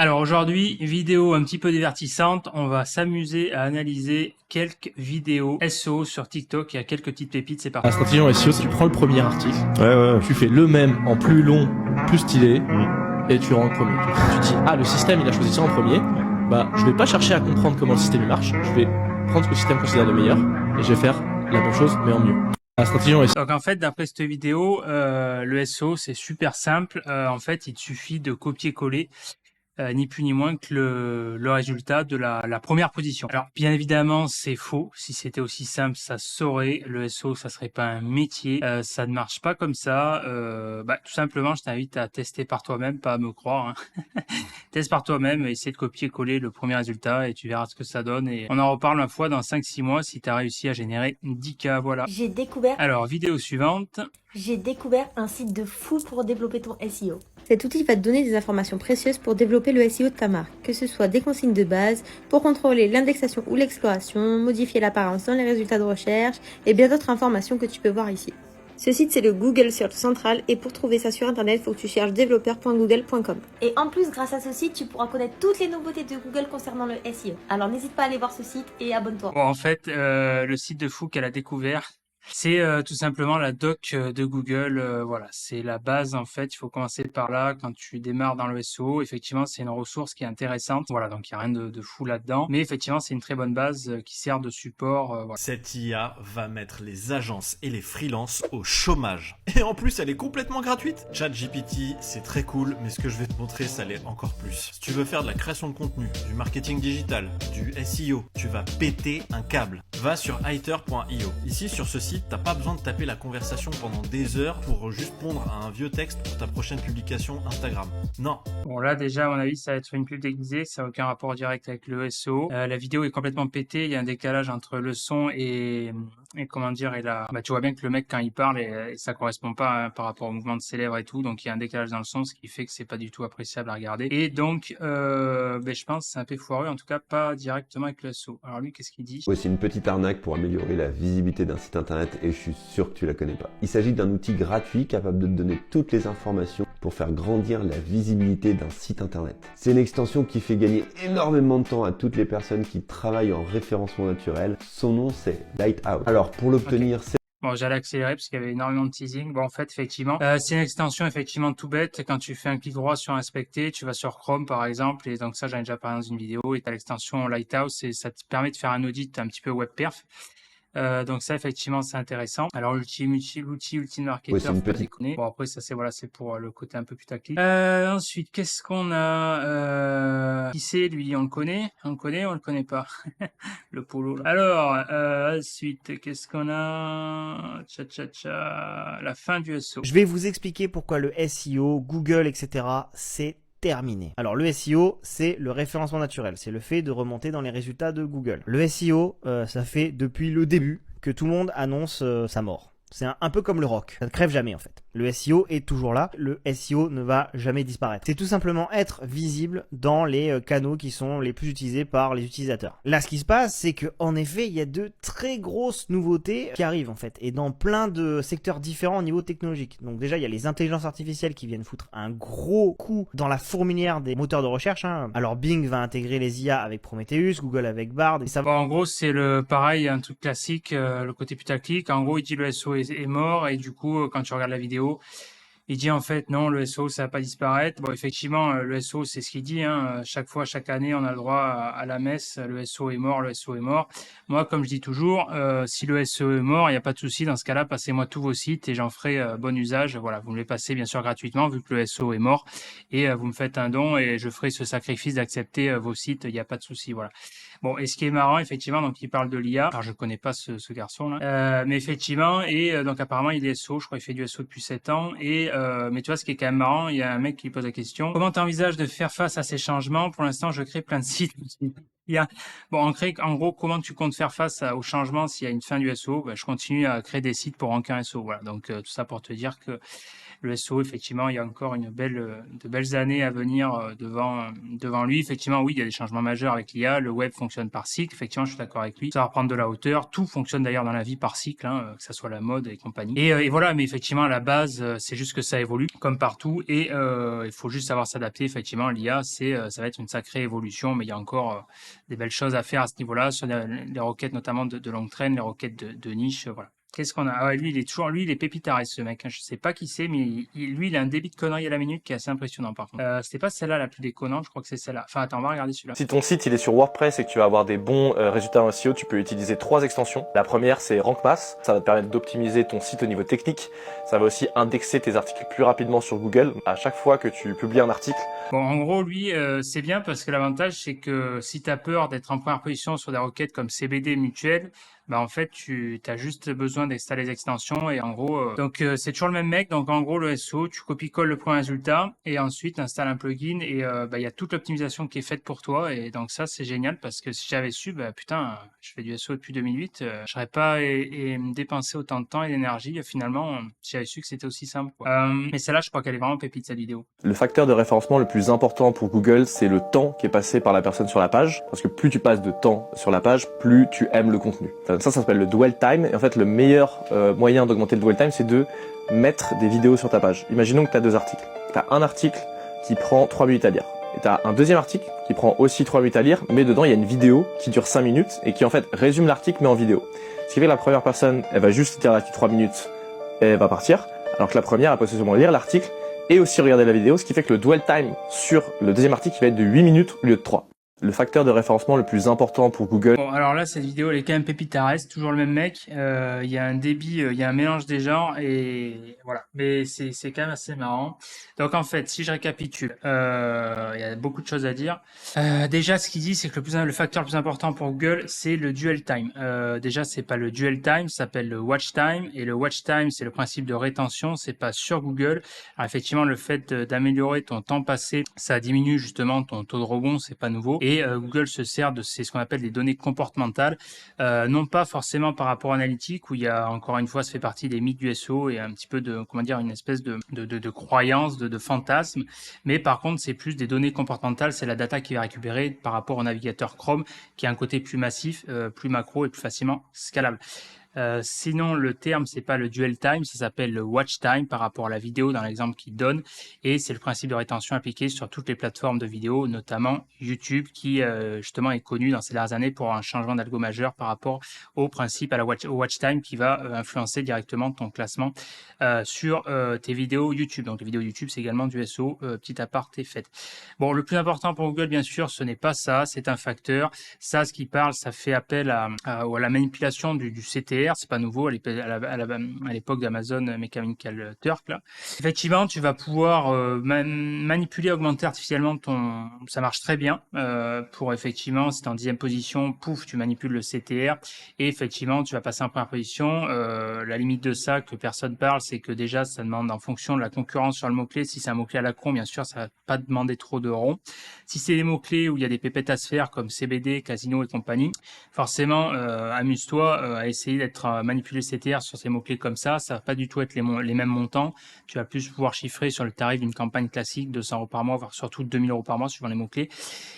Alors aujourd'hui, vidéo un petit peu divertissante, on va s'amuser à analyser quelques vidéos SEO sur TikTok. Il y a quelques petites pépites, c'est La parti. stratégie en SEO, c'est tu prends le premier article, Ouais. tu fais le même en plus long, plus stylé, Mm. et tu rentres premier. Tu dis, ah, le système, il a choisi ça en premier, bah, je vais pas chercher à comprendre comment le système il marche, je vais prendre ce que le système considère de meilleur, et je vais faire la même chose, mais en mieux. La stratégie en SEO. Donc en fait, d'après cette vidéo, le SEO, c'est super simple. En fait, il te suffit de copier-coller ni plus ni moins que le résultat de la première position. Alors, bien évidemment, c'est faux. Si c'était aussi simple, ça se saurait. Le SEO, ça serait pas un métier. Ça ne marche pas comme ça. Tout simplement, je t'invite à tester par toi-même, pas à me croire, hein. Teste par toi-même, essaie de copier-coller le premier résultat et tu verras ce que ça donne. Et on en reparle une fois dans 5-6 mois si tu as réussi à générer 10K. Voilà. Alors, vidéo suivante. J'ai découvert un site de fou pour développer ton SEO. Cet outil va te donner des informations précieuses pour développer le SEO de ta marque, que ce soit des consignes de base, pour contrôler l'indexation ou l'exploration, modifier l'apparence dans les résultats de recherche, et bien d'autres informations que tu peux voir ici. Ce site, c'est le Google Search Central, et pour trouver ça sur internet, il faut que tu cherches développeur.google.com. Et en plus, grâce à ce site, tu pourras connaître toutes les nouveautés de Google concernant le SEO. Alors n'hésite pas à aller voir ce site et abonne-toi. Bon, en fait, le site de fou qu'elle a découvert, c'est tout simplement la doc de Google. Voilà, c'est la base en fait. Il faut commencer par là quand tu démarres dans le SEO. Effectivement, c'est une ressource qui est intéressante. Voilà, donc il n'y a rien de fou là-dedans. Mais effectivement, c'est une très bonne base qui sert de support. Voilà. Cette IA va mettre les agences et les freelances au chômage. Et en plus, elle est complètement gratuite. ChatGPT, c'est très cool, mais ce que je vais te montrer, ça l'est encore plus. Si tu veux faire de la création de contenu, du marketing digital, du SEO, tu vas péter un câble. Va sur iter.io. Ici, sur ce site, t'as pas besoin de taper la conversation pendant des heures pour juste pondre un vieux texte pour ta prochaine publication Instagram. Non. Bon, là, déjà, à mon avis, ça va être une pub déguisée. Ça n'a aucun rapport direct avec le SEO. La vidéo est complètement pétée. Il y a un décalage entre le son et comment dire, tu vois bien que le mec, quand il parle, et ça correspond pas hein, par rapport au mouvement de ses lèvres et tout. Donc, il y a un décalage dans le son, ce qui fait que c'est pas du tout appréciable à regarder. Et donc, je pense que c'est un peu foireux. En tout cas, pas directement avec le SEO. Alors, lui, qu'est-ce qu'il dit? Ouais, c'est une petite arnaque pour améliorer la visibilité d'un site internet et je suis sûr que tu la connais pas. Il s'agit d'un outil gratuit capable de te donner toutes les informations pour faire grandir la visibilité d'un site internet. C'est une extension qui fait gagner énormément de temps à toutes les personnes qui travaillent en référencement naturel. Son nom c'est Lighthouse. Alors pour l'obtenir, c'est Bon, j'allais accélérer parce qu'il y avait énormément de teasing. Bon, en fait, effectivement, c'est une extension effectivement tout bête. Quand tu fais un clic droit sur inspecter, tu vas sur Chrome par exemple, et donc ça, j'en ai déjà parlé dans une vidéo. Et t'as l'extension Lighthouse et ça te permet de faire un audit un petit peu web perf. Donc ça, effectivement, c'est intéressant. Alors, l'outil Ultimate Marketer, ouais, c'est une faut pas petite. déconner. Bon, après, ça, c'est pour le côté un peu putaclic. Ensuite, qu'est-ce qu'on a qui c'est, lui? On le connaît? On le connaît pas. Le polo, là. Alors, ensuite, qu'est-ce qu'on a? La fin du SEO. Je vais vous expliquer pourquoi le SEO, Google, etc., c'est terminé. Alors le SEO, c'est le référencement naturel, c'est le fait de remonter dans les résultats de Google. Le SEO, ça fait depuis le début que tout le monde annonce sa mort. C'est un peu comme le rock, ça ne crève jamais en fait. Le SEO est toujours là, le SEO ne va jamais disparaître. C'est tout simplement être visible dans les canaux qui sont les plus utilisés par les utilisateurs. Là, ce qui se passe, c'est que en effet, il y a de très grosses nouveautés qui arrivent en fait, et dans plein de secteurs différents au niveau technologique. Donc déjà, il y a les intelligences artificielles qui viennent foutre un gros coup dans la fourmilière des moteurs de recherche, hein. Alors Bing va intégrer les IA avec Prometheus, Google avec Bard, et ça va... Bon, en gros, c'est pareil, un truc classique, le côté putaclic. En gros, il dit le SEO est mort, et du coup, quand tu regardes la vidéo, il dit en fait non, le SEO ça va pas disparaître. Bon, effectivement, le SEO c'est ce qu'il dit, hein. Chaque fois, chaque année, on a le droit à la messe. Le SEO est mort, le SEO est mort. Moi, comme je dis toujours, si le SEO est mort, il n'y a pas de souci. Dans ce cas-là, passez-moi tous vos sites et j'en ferai bon usage. Voilà, vous me les passez bien sûr gratuitement vu que le SEO est mort et vous me faites un don et je ferai ce sacrifice d'accepter vos sites. Il n'y a pas de souci. Voilà. Bon, et ce qui est marrant, effectivement, donc il parle de l'IA. Alors, je connais pas ce garçon-là, mais effectivement, donc apparemment, il est SEO. Je crois qu'il fait du SEO depuis 7 ans. Mais tu vois, ce qui est quand même marrant, il y a un mec qui pose la question. Comment tu envisages de faire face à ces changements? Pour l'instant, je crée plein de sites. En gros, comment tu comptes faire face aux changements s'il y a une fin du SEO? Je continue à créer des sites pour ranker un SEO. Voilà. Donc, tout ça pour te dire que le SEO, effectivement, il y a encore de belles années à venir devant lui. Effectivement, oui, il y a des changements majeurs avec l'IA. Le web fonctionne par cycle. Effectivement, je suis d'accord avec lui. Ça va reprendre de la hauteur. Tout fonctionne d'ailleurs dans la vie par cycle, hein, que ça soit la mode et compagnie. Et voilà, mais effectivement, à la base, c'est juste que ça évolue comme partout et il faut juste savoir s'adapter. Effectivement, l'IA, ça va être une sacrée évolution, mais il y a encore des belles choses à faire à ce niveau-là sur les requêtes notamment de long train, les requêtes de niche, voilà. Qu'est-ce qu'on a? Ah ouais, lui, il est pépitard, ce mec, hein. Je sais pas qui c'est, mais lui, il a un débit de conneries à la minute qui est assez impressionnant, par contre. C'était pas celle-là la plus déconnante, je crois que c'est celle-là. Enfin, attends, on va regarder celui-là. Si ton site il est sur WordPress et que tu vas avoir des bons résultats en SEO, tu peux utiliser 3 extensions. La première, c'est Rank Math. Ça va te permettre d'optimiser ton site au niveau technique. Ça va aussi indexer tes articles plus rapidement sur Google à chaque fois que tu publies un article. Bon, en gros, lui, c'est bien parce que l'avantage, c'est que si tu as peur d'être en première position sur des requêtes comme CBD Mutuel, bah en fait, tu as juste besoin d'installer les extensions et en gros, c'est toujours le même mec. Donc en gros, le SEO, tu copies-colles le premier résultat et ensuite installes un plugin et il y a toute l'optimisation qui est faite pour toi et donc ça, c'est génial parce que si j'avais su, bah putain, je fais du SEO depuis 2008, je serais pas et me dépenser autant de temps et d'énergie finalement si j'avais su que c'était aussi simple, quoi. Mais celle-là, je crois qu'elle est vraiment pépite cette vidéo. Le facteur de référencement le plus important pour Google, c'est le temps qui est passé par la personne sur la page. Parce que plus tu passes de temps sur la page, plus tu aimes le contenu. Ça s'appelle le dwell time. Et en fait, le meilleur moyen d'augmenter le dwell time, c'est de mettre des vidéos sur ta page. Imaginons que tu as 2 articles. Tu as un article qui prend 3 minutes à lire. Et tu as un deuxième article qui prend aussi 3 minutes à lire, mais dedans, il y a une vidéo qui dure 5 minutes et qui en fait résume l'article mais en vidéo. Ce qui fait que la première personne, elle va juste lire l'article 3 minutes et elle va partir. Alors que la première, elle peut seulement lire l'article et aussi regarder la vidéo, ce qui fait que le dwell time sur le deuxième article va être de 8 minutes au lieu de 3. Le facteur de référencement le plus important pour Google. Bon, alors là, cette vidéo, elle est quand même pépitaresque, toujours le même mec. Il y a un débit, il y a un mélange des genres et voilà. Mais c'est quand même assez marrant. Donc en fait, si je récapitule, il y a beaucoup de choses à dire. Déjà, ce qu'il dit, c'est que le facteur le plus important pour Google, c'est le dwell time. Déjà, c'est pas le dwell time, ça s'appelle le watch time. Et le watch time, c'est le principe de rétention, c'est pas sur Google. Alors effectivement, le fait d'améliorer ton temps passé, ça diminue justement ton taux de rebond, c'est pas nouveau. Et Google se sert de ce qu'on appelle des données comportementales, non pas forcément par rapport à analytique, où il y a encore une fois, ça fait partie des mythes du SEO et un petit peu de, comment dire, une espèce de croyance, de fantasme, mais par contre, c'est plus des données comportementales, c'est la data qui va récupérer par rapport au navigateur Chrome, qui a un côté plus massif, plus macro et plus facilement scalable. Sinon, le terme, c'est pas le dwell time, ça s'appelle le watch time par rapport à la vidéo dans l'exemple qu'il donne. Et c'est le principe de rétention appliqué sur toutes les plateformes de vidéo, notamment YouTube, qui justement est connu dans ces dernières années pour un changement d'algo majeur par rapport au principe au watch time qui va influencer directement ton classement sur tes vidéos YouTube. Donc les vidéos YouTube, c'est également du SEO, petit aparté fait. Bon, le plus important pour Google, bien sûr, ce n'est pas ça, c'est un facteur. Ça, ce qui parle, ça fait appel à la manipulation du CTR. C'est pas nouveau à l'époque d'Amazon Mechanical Turk là. Effectivement, tu vas pouvoir manipuler, augmenter artificiellement ça marche très bien pour effectivement, si t'es en 10e position, pouf, tu manipules le CTR et effectivement, tu vas passer en première position. La limite de ça que personne parle, c'est que déjà, ça demande en fonction de la concurrence sur le mot-clé. Si c'est un mot-clé à la con, bien sûr, ça va pas demander trop de ronds. Si c'est des mots-clés où il y a des pépettes à se faire comme CBD, casino et compagnie, forcément, amuse-toi à essayer d'être manipuler le CTR sur ces mots-clés comme ça va pas du tout être les mêmes montants. Tu vas plus pouvoir chiffrer sur le tarif d'une campagne classique, 200 € par mois, voire surtout 2000 € par mois suivant les mots-clés.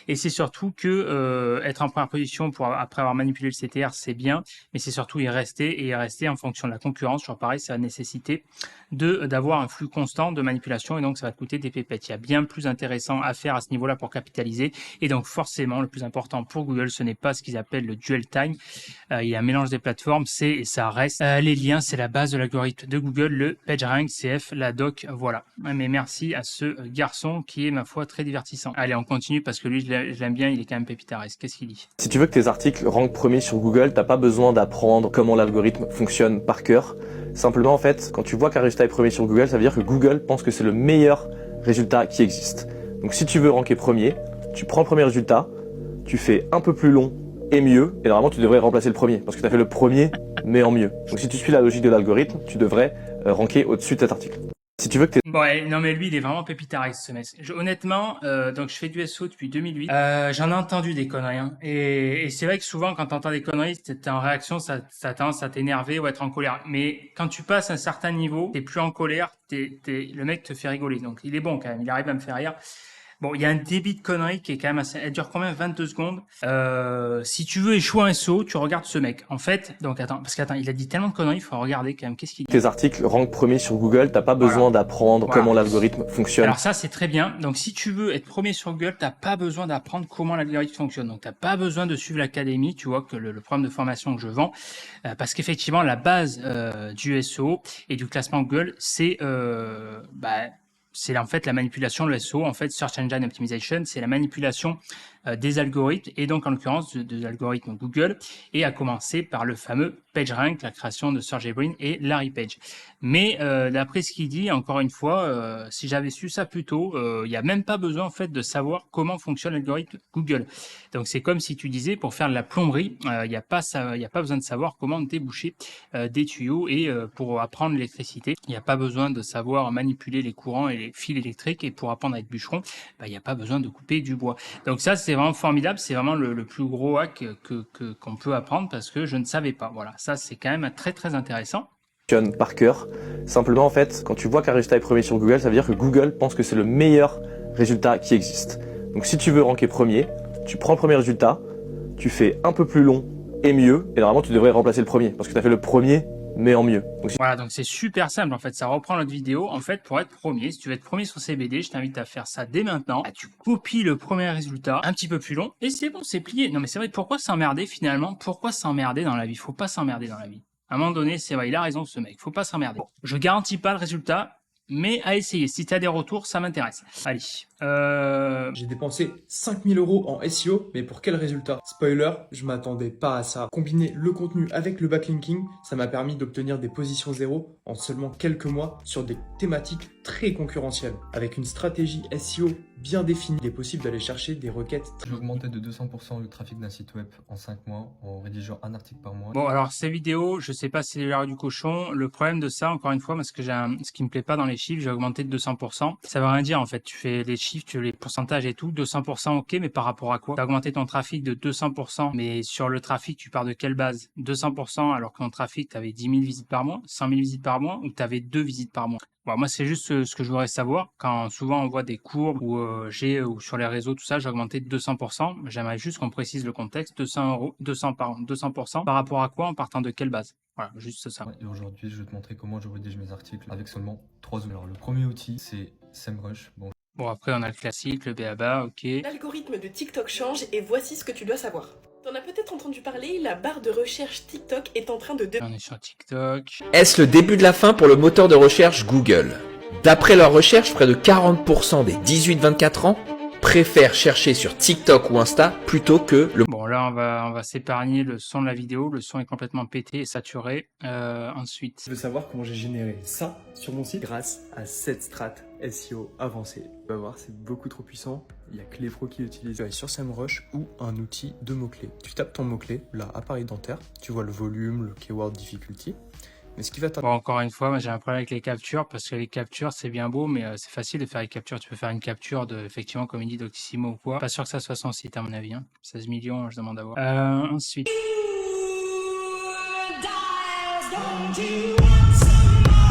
Et c'est surtout que être en première position après avoir manipulé le CTR, c'est bien, mais c'est surtout y rester en fonction de la concurrence. Toujours pareil, ça va nécessiter d'avoir un flux constant de manipulation et donc ça va te coûter des pépettes. Il y a bien plus intéressant à faire à ce niveau-là pour capitaliser et donc forcément le plus important pour Google, ce n'est pas ce qu'ils appellent le dwell time. Il y a un mélange des plateformes, et ça reste les liens, c'est la base de l'algorithme de Google, le PageRank, CF, la doc, voilà. Mais merci à ce garçon qui est ma foi très divertissant. Allez, on continue parce que lui, je l'aime bien, il est quand même pépitaresque. Qu'est-ce qu'il dit? Si tu veux que tes articles rankent premier sur Google, t'as pas besoin d'apprendre comment l'algorithme fonctionne par cœur. Simplement, en fait, quand tu vois qu'un résultat est premier sur Google, ça veut dire que Google pense que c'est le meilleur résultat qui existe. Donc si tu veux ranker premier, tu prends le premier résultat, tu fais un peu plus long et mieux, et normalement tu devrais remplacer le premier, parce que tu as fait le premier, mais en mieux. Donc si tu suis la logique de l'algorithme, tu devrais ranker au-dessus de cet article. Si tu veux que Ouais, non mais lui il est vraiment pépitariste ce mec. Honnêtement, donc je fais du SEO depuis 2008. J'en ai entendu des conneries. Hein. Et c'est vrai que souvent quand t'entends des conneries, t'es en réaction, ça a tendance à t'énerver ou à être en colère. Mais quand tu passes un certain niveau, t'es plus en colère, le mec te fait rigoler. Donc il est bon quand même, il arrive à me faire rire. Bon, il y a un débit de conneries qui est quand même assez... Elle dure combien? 22 secondes. Si tu veux échouer un SEO, tu regardes ce mec. En fait, donc attends, parce qu'attends, il a dit tellement de conneries, il faut regarder quand même. Qu'est-ce qu'il dit? tes articles rankent premier sur Google, t'as pas Voilà. besoin d'apprendre Voilà. comment l'algorithme fonctionne. Alors ça, c'est très bien. Donc si tu veux être premier sur Google, t'as pas besoin d'apprendre comment l'algorithme fonctionne. Donc t'as pas besoin de suivre l'académie, tu vois, que le programme de formation que je vends, parce qu'effectivement, la base du SEO et du classement Google, c'est en fait la manipulation de SEO, en fait Search Engine Optimization, c'est la manipulation des algorithmes et donc en l'occurrence de l'algorithme Google, et à commencer par le fameux PageRank, la création de SearchGPT et Larry Page. Mais d'après ce qu'il dit, encore une fois, si j'avais su ça plus tôt, il n'y a même pas besoin en fait de savoir comment fonctionne l'algorithme Google. Donc c'est comme si tu disais pour faire de la plomberie, il n'y a pas besoin de savoir comment déboucher des tuyaux et pour apprendre l'électricité, il n'y a pas besoin de savoir manipuler les courants et les fils électriques, et pour apprendre à être bûcheron, il n'y a pas besoin de couper du bois. Donc ça c'est vraiment formidable, c'est vraiment le plus gros hack qu'on peut apprendre parce que je ne savais pas. Voilà, ça c'est quand même très très intéressant. Par cœur. Simplement, en fait, quand tu vois qu'un résultat est premier sur Google, ça veut dire que Google pense que c'est le meilleur résultat qui existe. Donc si tu veux ranker premier, tu prends le premier résultat, tu fais un peu plus long et mieux, et normalement tu devrais remplacer le premier, parce que tu as fait le premier, mais en mieux. Donc, Voilà, donc c'est super simple en fait, ça reprend notre vidéo. En fait, pour être premier, si tu veux être premier sur CBD, je t'invite à faire ça dès maintenant. Tu copies le premier résultat, un petit peu plus long, et c'est bon, c'est plié. Non mais c'est vrai, pourquoi s'emmerder finalement? Pourquoi s'emmerder dans la vie? Faut pas s'emmerder dans la vie. À un moment donné, c'est vrai, il a raison ce mec, faut pas s'emmerder. Bon, je garantis pas le résultat, mais à essayer. Si tu as des retours, ça m'intéresse. Allez. J'ai dépensé 5000 € en SEO, mais pour quel résultat? Spoiler, je m'attendais pas à ça. Combiner le contenu avec le backlinking, ça m'a permis d'obtenir des positions zéro en seulement quelques mois sur des thématiques très concurrentielles. Avec une stratégie SEO bien définie, il est possible d'aller chercher des requêtes. J'ai augmenté de 200% le trafic d'un site web en 5 mois en rédigeant un article par mois. Bon, alors ces vidéos, je sais pas si c'est l'heure du cochon. Le problème de ça, encore une fois, parce que ce qui me plaît pas dans les chiffres, j'ai augmenté de 200%. Ça veut rien dire en fait. Tu fais les chiffres, tu les pourcentages et tout. 200%, ok, mais par rapport à quoi? T'as augmenté ton trafic de 200%, mais sur le trafic, tu pars de quelle base? 200% alors que ton trafic, t'avais 10 000 visites par mois, 100 000 visites par mois, ou t'avais 2 visites par mois? Bon, moi, c'est juste ce que je voudrais savoir. Quand souvent on voit des courbes ou ou sur les réseaux, tout ça, j'ai augmenté de 200%. J'aimerais juste qu'on précise le contexte. 200% par rapport à quoi, en partant de quelle base? Voilà, juste ça. Et aujourd'hui, je vais te montrer comment je rédige mes articles avec seulement 3 outils. Alors, le premier outil, c'est SEMrush. Bon, après, on a le classique, le b.a.-ba, ok. L'algorithme de TikTok change et voici ce que tu dois savoir. T'en as peut-être entendu parler, la barre de recherche TikTok est en train de... On est sur TikTok. Est-ce le début de la fin pour le moteur de recherche Google? D'après leur recherche, près de 40% des 18-24 ans préfèrent chercher sur TikTok ou Insta plutôt que le... Bon, là, on va s'épargner le son de la vidéo. Le son est complètement pété et saturé. Ensuite. Tu veux savoir comment j'ai généré ça sur mon site? Grâce à cette strat SEO avancée. Tu vas voir, c'est beaucoup trop puissant. Il n'y a que les pros qui l'utilisent. Tu vas sur SEMrush ou un outil de mots-clés. Tu tapes ton mot-clé, là, appareil dentaire. Tu vois le volume, le keyword difficulty. Mais ce qui va Bon, encore une fois, moi j'ai un problème avec les captures, parce que les captures c'est bien beau, mais c'est facile de faire les captures. Tu peux faire une capture de, effectivement, comme il dit, Doctissimo ou quoi. Pas sûr que ça soit son site à mon avis. 16 millions, je demande à voir. Ensuite.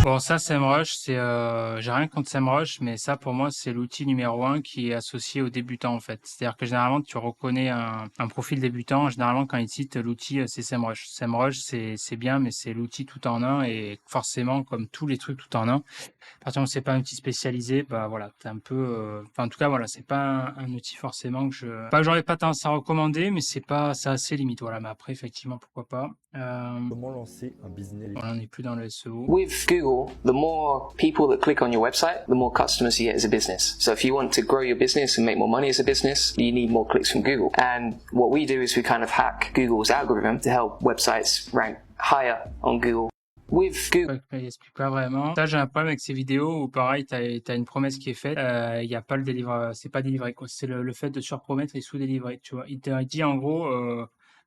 Bon, ça, SEMrush, j'ai rien contre SEMrush, mais ça, pour moi, c'est l'outil numéro 1 qui est associé aux débutants, en fait. C'est-à-dire que généralement, tu reconnais un profil débutant. Généralement, quand ils citent l'outil, c'est SEMrush. SEMrush, c'est bien, mais c'est l'outil tout en un, et forcément, comme tous les trucs tout en un, à partir du moment où c'est pas un outil spécialisé, bah voilà, t'es un peu, enfin, en tout cas, voilà, c'est pas un outil forcément pas que j'aurais pas tendance à recommander, mais c'est assez limite, voilà. Mais après, effectivement, pourquoi pas. Comment lancer un business? Voilà, on n'est plus dans le SEO. With Google, the more people that click on your website, the more customers you get as a business. So if you want to grow your business and make more money as a business, you need more clicks from Google. And what we do is we kind of hack Google's algorithm to help websites rank higher on Google. With Google. Il explique pas vraiment. Ça, j'ai un problème avec ces vidéos où pareil, t'as une promesse qui est faite, il y a pas le délivre, c'est pas délivré, quoi. C'est le fait de surpromettre et sous-délivrer, tu vois. Il te dit en gros,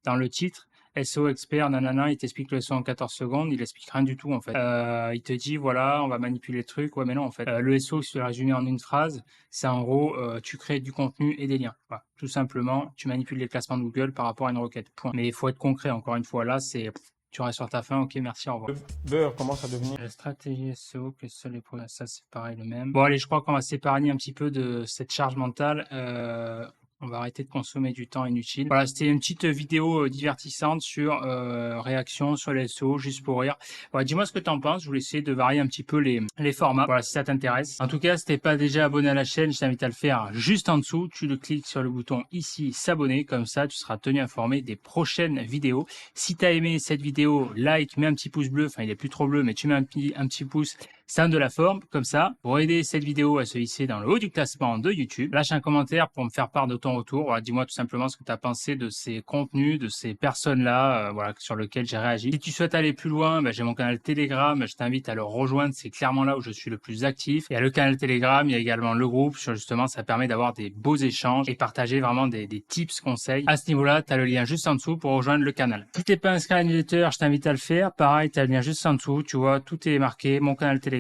dans le titre, SEO expert, nanana, il t'explique le SEO en 14 secondes, il explique rien du tout en fait. Il te dit voilà, on va manipuler le truc, ouais mais non en fait. Le SEO, si tu le résumer en une phrase, c'est en gros, tu crées du contenu et des liens. Voilà. Tout simplement, tu manipules les classements de Google par rapport à une requête. Point. Mais il faut être concret, encore une fois, là c'est... Tu restes sur ta fin, ok, merci, au revoir. Le beurre commence à devenir... La stratégie SEO, que seuls les produits, ça c'est pareil le même. Bon allez, je crois qu'on va s'épargner un petit peu de cette charge mentale. On va arrêter de consommer du temps inutile. Voilà, c'était une petite vidéo divertissante sur réaction sur les SEO, juste pour rire. Voilà, dis-moi ce que t'en penses. Je voulais essayer de varier un petit peu les formats. Voilà, si ça t'intéresse. En tout cas, si t'es pas déjà abonné à la chaîne, je t'invite à le faire juste en dessous. Tu le cliques sur le bouton ici, s'abonner. Comme ça, tu seras tenu informé des prochaines vidéos. Si t'as aimé cette vidéo, like, mets un petit pouce bleu. Enfin, il est plus trop bleu, mais tu mets un petit pouce. Ça donne de la forme, comme ça, pour aider cette vidéo à se hisser dans le haut du classement de YouTube. Lâche un commentaire pour me faire part de ton retour. Voilà, dis-moi tout simplement ce que tu as pensé de ces contenus, de ces personnes-là, voilà, sur lesquelles j'ai réagi. Si tu souhaites aller plus loin, j'ai mon canal Telegram, je t'invite à le rejoindre. C'est clairement là où je suis le plus actif. Il y a le canal Telegram, il y a également le groupe. Justement, ça permet d'avoir des beaux échanges et partager vraiment des tips, conseils. À ce niveau-là, tu as le lien juste en dessous pour rejoindre le canal. Si t'es pas inscrit à la newsletter, je t'invite à le faire. Pareil, tu as le lien juste en dessous. Tu vois, tout est marqué. Mon canal Telegram.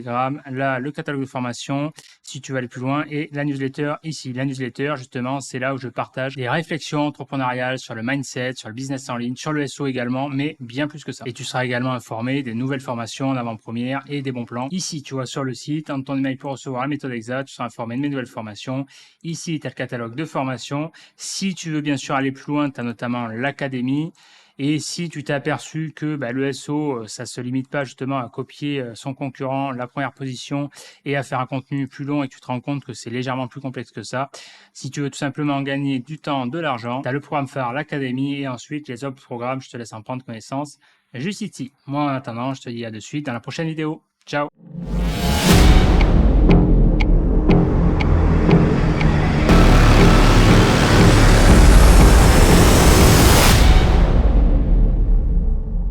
Là, le catalogue de formation, si tu veux aller plus loin, et la newsletter ici. La newsletter, justement, c'est là où je partage des réflexions entrepreneuriales sur le mindset, sur le business en ligne, sur le SEO également, mais bien plus que ça. Et tu seras également informé des nouvelles formations en avant-première et des bons plans. Ici, tu vois, sur le site, entre ton email pour recevoir la méthode exacte, tu seras informé de mes nouvelles formations. Ici, tu as le catalogue de formation. Si tu veux bien sûr aller plus loin, tu as notamment l'académie. Et si tu t'es aperçu que le SEO, ça se limite pas justement à copier son concurrent, la première position, et à faire un contenu plus long et que tu te rends compte que c'est légèrement plus complexe que ça, si tu veux tout simplement gagner du temps, de l'argent, tu as le programme phare, l'académie, et ensuite les autres programmes, je te laisse en prendre connaissance juste ici. Moi en attendant, je te dis à de suite dans la prochaine vidéo. Ciao!